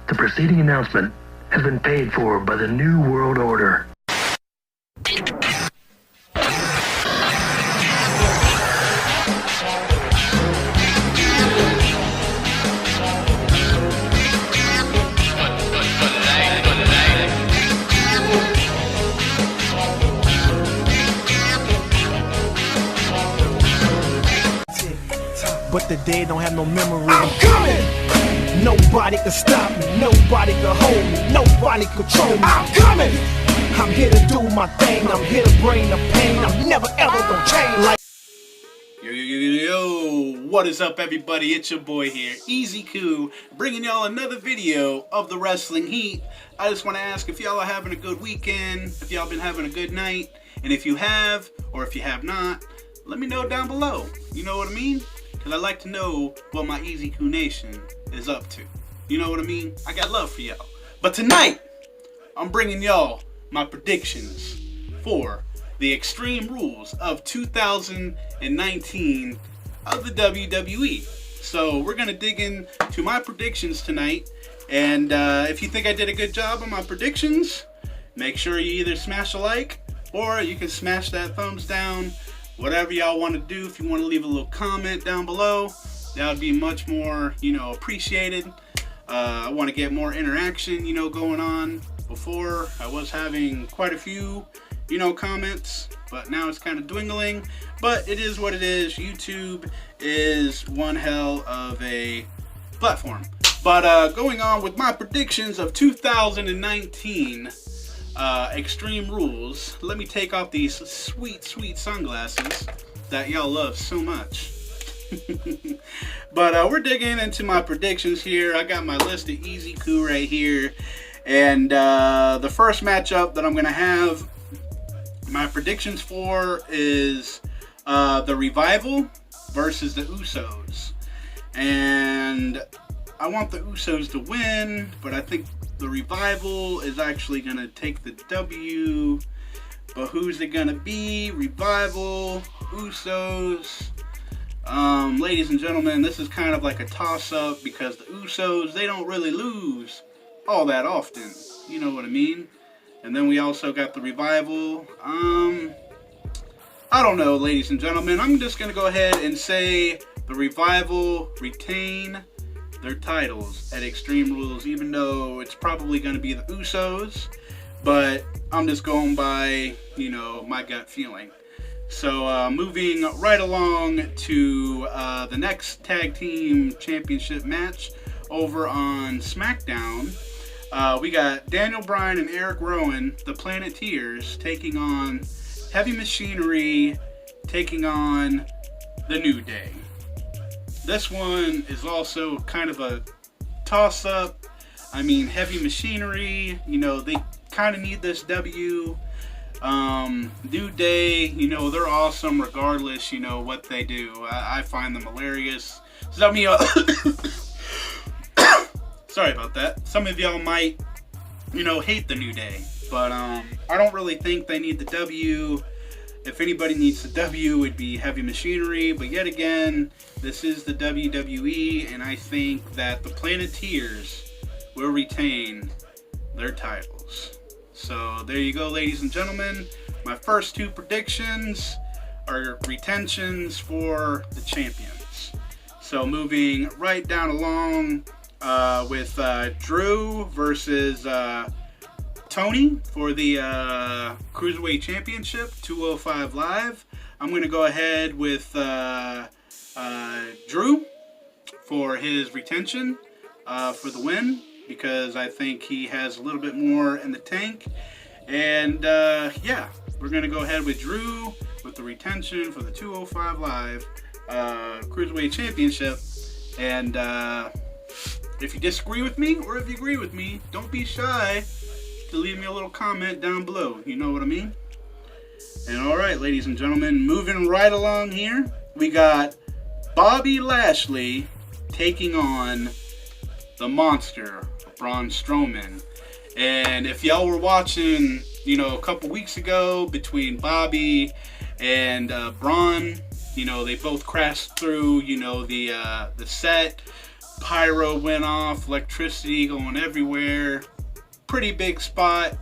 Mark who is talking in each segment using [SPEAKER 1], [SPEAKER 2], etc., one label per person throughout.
[SPEAKER 1] The preceding announcement has been paid for by the New World Order.
[SPEAKER 2] But the dead don't have no memory. I'm coming! Nobody can stop me, nobody can hold me, nobody control me. I'm coming! I'm here to do my thing, I'm here to bring the pain, I'm never ever gonna change like.
[SPEAKER 3] Yo, what is up everybody, it's your boy here, Easy Koo, bringing y'all another video of the Wrestling Heat. I just want to ask if y'all are having a good weekend, if y'all been having a good night, and if you have, or if you have not, let me know down below, you know what I mean? Because I like to know what my Easy Koo Nation is up to. You know what I mean? I got love for y'all. But tonight, I'm bringing y'all my predictions for the Extreme Rules of 2019 of the WWE. So we're going to dig into my predictions tonight. And if you think I did a good job on my predictions, make sure you either smash a like or you can smash that thumbs down. Whatever y'all want to do, if you want to leave a little comment down below, that would be much more, appreciated. I want to get more interaction, going on. Before, I was having quite a few, comments, but now it's kind of dwindling. But it is what it is. YouTube is one hell of a platform. But going on with my predictions of 2019 Extreme Rules, let me take off these sweet sunglasses that y'all love so much. But we're digging into my predictions here. I got my list of Easy Koo right here, and the first matchup that I'm gonna have my predictions for is the Revival versus the Usos, and I want the Usos to win, but I think the Revival is actually going to take the W. But who's it going to be? Revival, Usos. Ladies and gentlemen, this is kind of like a toss-up because the Usos, they don't really lose all that often. You know what I mean? And then we also got the Revival. I don't know, ladies and gentlemen. I'm just going to go ahead and say the Revival retain their titles at Extreme Rules, even though it's probably going to be the Usos, but I'm just going by, my gut feeling. So moving right along to the next tag team championship match over on SmackDown, we got Daniel Bryan and Eric Rowan, the Planeteers, taking on Heavy Machinery, taking on the New Day. This one is also kind of a toss-up. I mean, Heavy Machinery, they kind of need this W. New Day, they're awesome regardless, what they do. I find them hilarious. So, sorry about that. Some of y'all might, hate the New Day. But I don't really think they need the W. If anybody needs the W, it would be Heavy Machinery. But yet again, this is the WWE, and I think that the Planeteers will retain their titles. So there you go, ladies and gentlemen. My first two predictions are retentions for the champions. So moving right down along with Drew versus Tony for the Cruiserweight Championship, 205 Live. I'm going to go ahead with Drew for his retention for the win, because I think he has a little bit more in the tank. And yeah, we're going to go ahead with Drew with the retention for the 205 Live Cruiserweight Championship. And if you disagree with me, or if you agree with me, don't be shy to leave me a little comment down below. You know what I mean? And alright, ladies and gentlemen, moving right along here, we got Bobby Lashley taking on the monster, Braun Strowman. And if y'all were watching, a couple weeks ago between Bobby and Braun, they both crashed through, the set pyro went off, electricity going everywhere. Pretty big spot.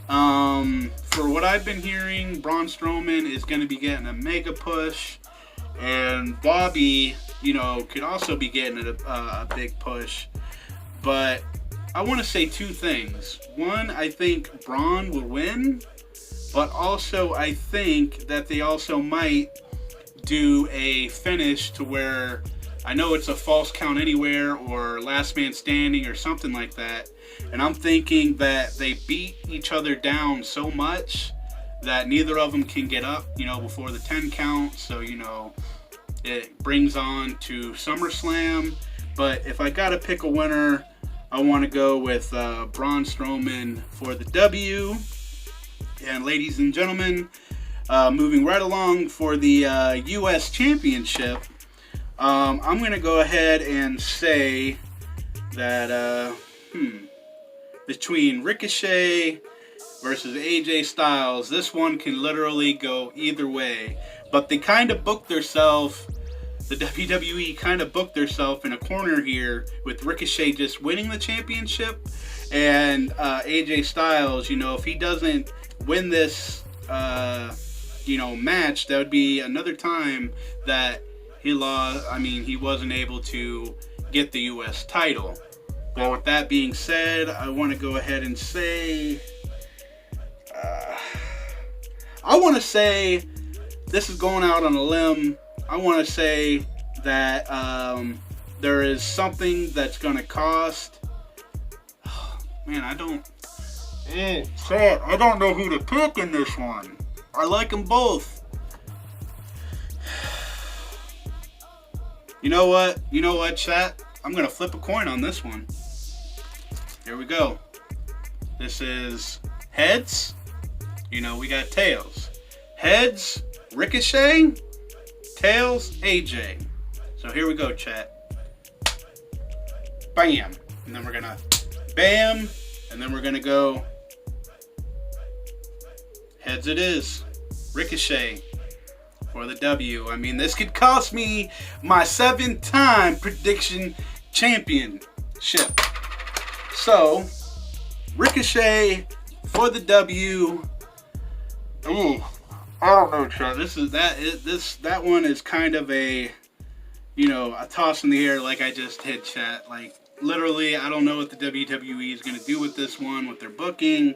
[SPEAKER 3] For what I've been hearing, Braun Strowman is going to be getting a mega push, and Bobby, you know, could also be getting a big push. But I want to say two things. One, I think Braun will win, but also I think that they also might do a finish to where, I know it's a false count anywhere or last man standing or something like that. And I'm thinking that they beat each other down so much that neither of them can get up, you know, before the 10 count. So, you know, it brings on to SummerSlam. But if I got to pick a winner, I want to go with Braun Strowman for the W. And ladies and gentlemen, moving right along for the U.S. Championship, I'm going to go ahead and say that between Ricochet versus AJ Styles, this one can literally go either way. But they kind of booked themselves, the WWE kind of booked themselves in a corner here with Ricochet just winning the championship. And AJ Styles, you know, if he doesn't win this, you know, match, that would be another time that he lost. I mean, he wasn't able to get the U.S. title. But with that being said, I want to go ahead and say, I want to say, this is going out on a limb, I want to say that there is something that's going to cost, man, I don't know who to pick in this one. I like them both. You know what, chat? I'm going to flip a coin on this one. Here we go. This is heads. You know, we got tails. Heads, Ricochet. Tails, AJ. So here we go, chat. Bam. And then we're going to bam. And then we're going to go heads it is. Ricochet for the W. I mean, this could cost me my 7-time prediction championship. So, Ricochet for the W. Ooh, I don't know, Chad. That one is kind of a, you know, a toss in the air, like I just hit, chat. Like, literally, I don't know what the WWE is going to do with this one, with their booking.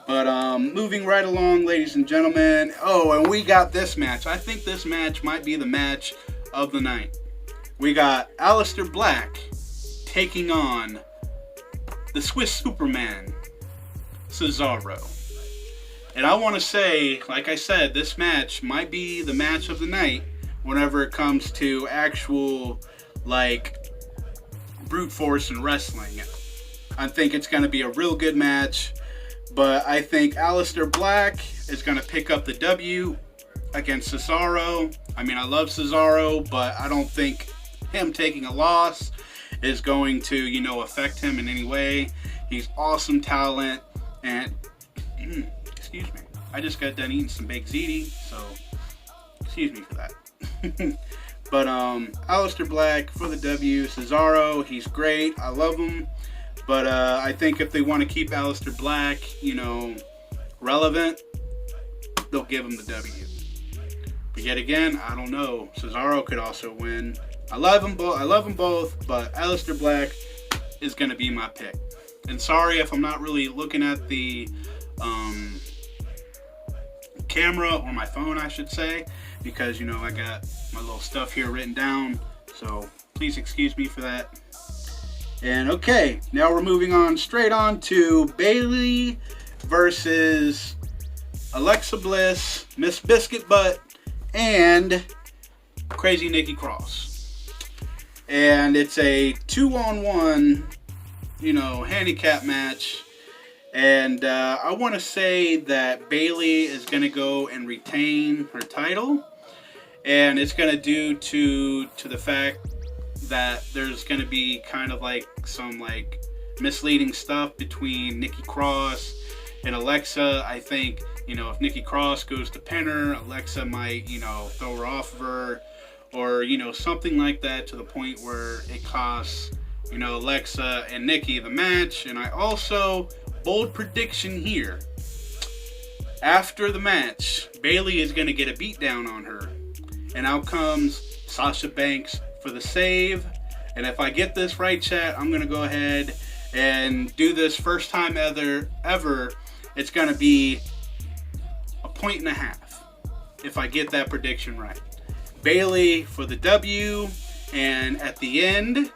[SPEAKER 3] But moving right along, ladies and gentlemen. Oh, and we got this match. I think this match might be the match of the night. We got Aleister Black taking on the Swiss Superman, Cesaro. And I want to say, like I said, this match might be the match of the night whenever it comes to actual, like, brute force and wrestling. I think it's going to be a real good match. But I think Aleister Black is going to pick up the W against Cesaro. I mean, I love Cesaro, but I don't think him taking a loss is going to, you know, affect him in any way. He's awesome talent. And, excuse me, I just got done eating some baked ziti, so excuse me for that. But Aleister Black for the W. Cesaro, he's great. I love him. But I think if they want to keep Aleister Black, you know, relevant, they'll give him the W. But yet again, I don't know. Cesaro could also win. I love them both, but Aleister Black is going to be my pick. And sorry if I'm not really looking at the camera, or my phone, I should say, because, you know, I got my little stuff here written down. So please excuse me for that. And okay, now we're moving on straight on to Bayley versus Alexa Bliss, Miss Biscuit Butt, and Crazy Nikki Cross. And it's a 2-on-1, you know, handicap match. And I want to say that Bayley is going to go and retain her title. And it's going to due to the fact that there's going to be kind of like some like misleading stuff between Nikki Cross and Alexa. I think, you know, if Nikki Cross goes to pin her, Alexa might, you know, throw her off of her, or, you know, something like that, to the point where it costs, you know, Alexa and Nikki the match. And I also, bold prediction here, after the match, Bayley is going to get a beatdown on her. And out comes Sasha Banks for the save. And if I get this right, chat, I'm going to go ahead and do this first time ever. It's going to be a 1.5 points if I get that prediction right. Bayley for the W. And at the end,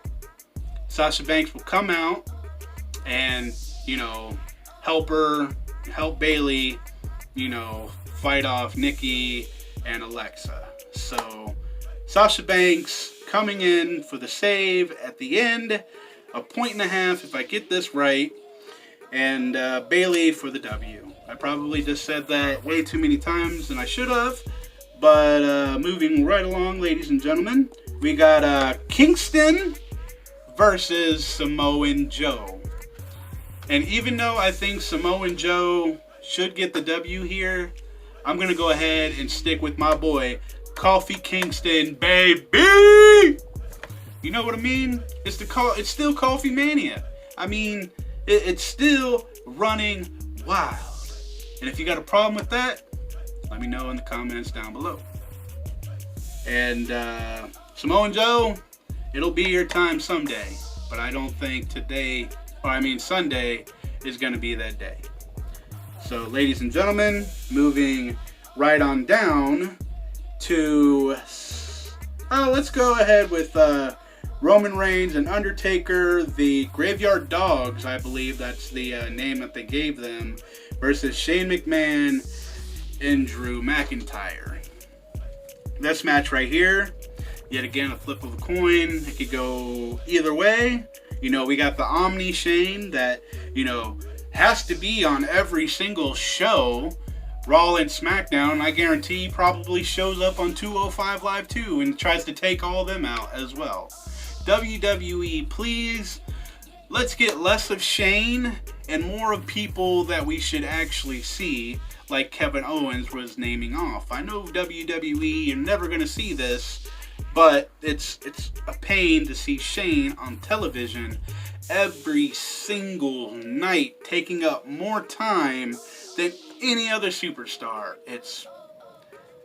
[SPEAKER 3] Sasha Banks will come out and, you know, help Bayley, you know, fight off Nikki and Alexa. So Sasha Banks coming in for the save at the end, a 1.5 points if I get this right, and Bayley for the W. I probably just said that way too many times than I should have, but moving right along, ladies and gentlemen, we got Kingston versus Samoan Joe. And even though I think Samoan Joe should get the W here, I'm going to go ahead and stick with my boy, Kofi Kingston, baby! You know what I mean? It's still Kofi Mania. I mean, it's still running wild. And if you got a problem with that, let me know in the comments down below. And Samoan Joe, it'll be your time someday. But I don't think Sunday is going to be that day. So, ladies and gentlemen, moving right on down to, let's go ahead with Roman Reigns and Undertaker, the Graveyard Dogs, I believe that's the name that they gave them, versus Shane McMahon and Drew McIntyre. This match right here, yet again a flip of a coin. It could go either way. You know, we got the Omni Shane that, you know, has to be on every single show, Raw and SmackDown. I guarantee he probably shows up on 205 Live too and tries to take all of them out as well. WWE, please, let's get less of Shane and more of people that we should actually see, like Kevin Owens was naming off. I know WWE, you're never going to see this, but it's a pain to see Shane on television every single night, taking up more time than any other superstar. It's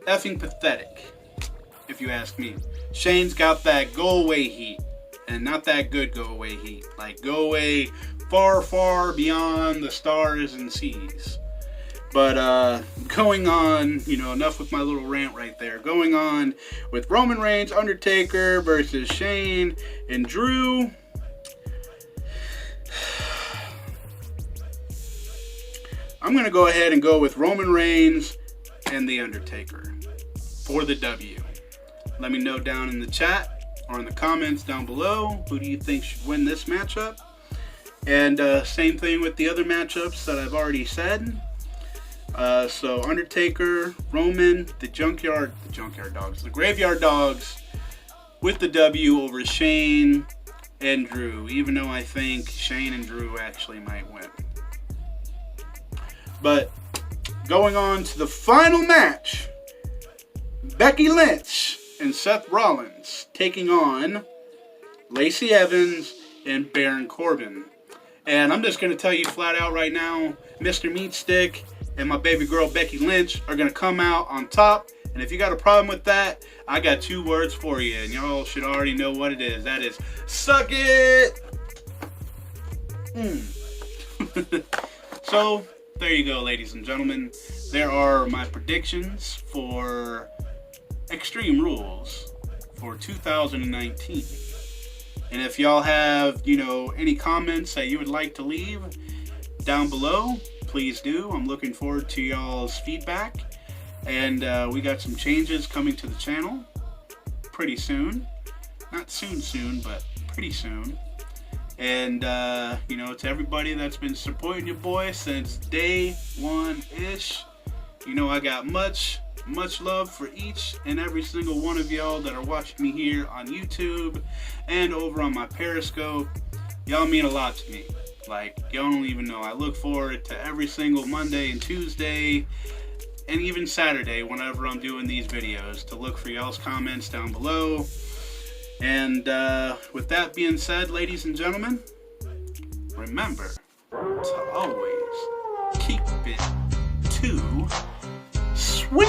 [SPEAKER 3] effing pathetic, if you ask me. Shane's got that go-away heat, and not that good go-away heat. Like, go away far, far beyond the stars and seas. But going on, you know, enough with my little rant right there. Going on with Roman Reigns, Undertaker versus Shane and Drew. I'm going to go ahead and go with Roman Reigns and The Undertaker for the W. Let me know down in the chat or in the comments down below, who do you think should win this matchup? And same thing with the other matchups that I've already said. So Undertaker, Roman, the Graveyard Dogs with the W over Shane and Drew, even though I think Shane and Drew actually might win. But going on to the final match, Becky Lynch and Seth Rollins taking on Lacey Evans and Baron Corbin. And I'm just going to tell you flat out right now, Mr. Meatstick and my baby girl Becky Lynch are going to come out on top. And if you got a problem with that, I got 2 words for you. And y'all should already know what it is. That is, suck it! So, there you go, ladies and gentlemen. There are my predictions for Extreme Rules for 2019. And if y'all have, you know, any comments that you would like to leave down below, please do. I'm looking forward to y'all's feedback. And we got some changes coming to the channel pretty soon. Not soon, but pretty soon. And, you know, to everybody that's been supporting your boy since day one-ish, you know, I got much love for each and every single one of y'all that are watching me here on YouTube and over on my Periscope. Y'all mean a lot to me. Like, y'all don't even know. I look forward to every single Monday and Tuesday and even Saturday whenever I'm doing these videos, to look for y'all's comments down below. And with that being said, ladies and gentlemen, remember to always keep it too sweet.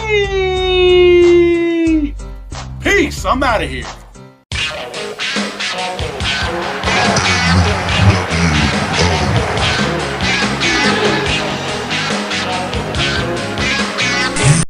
[SPEAKER 3] Peace. I'm out of here.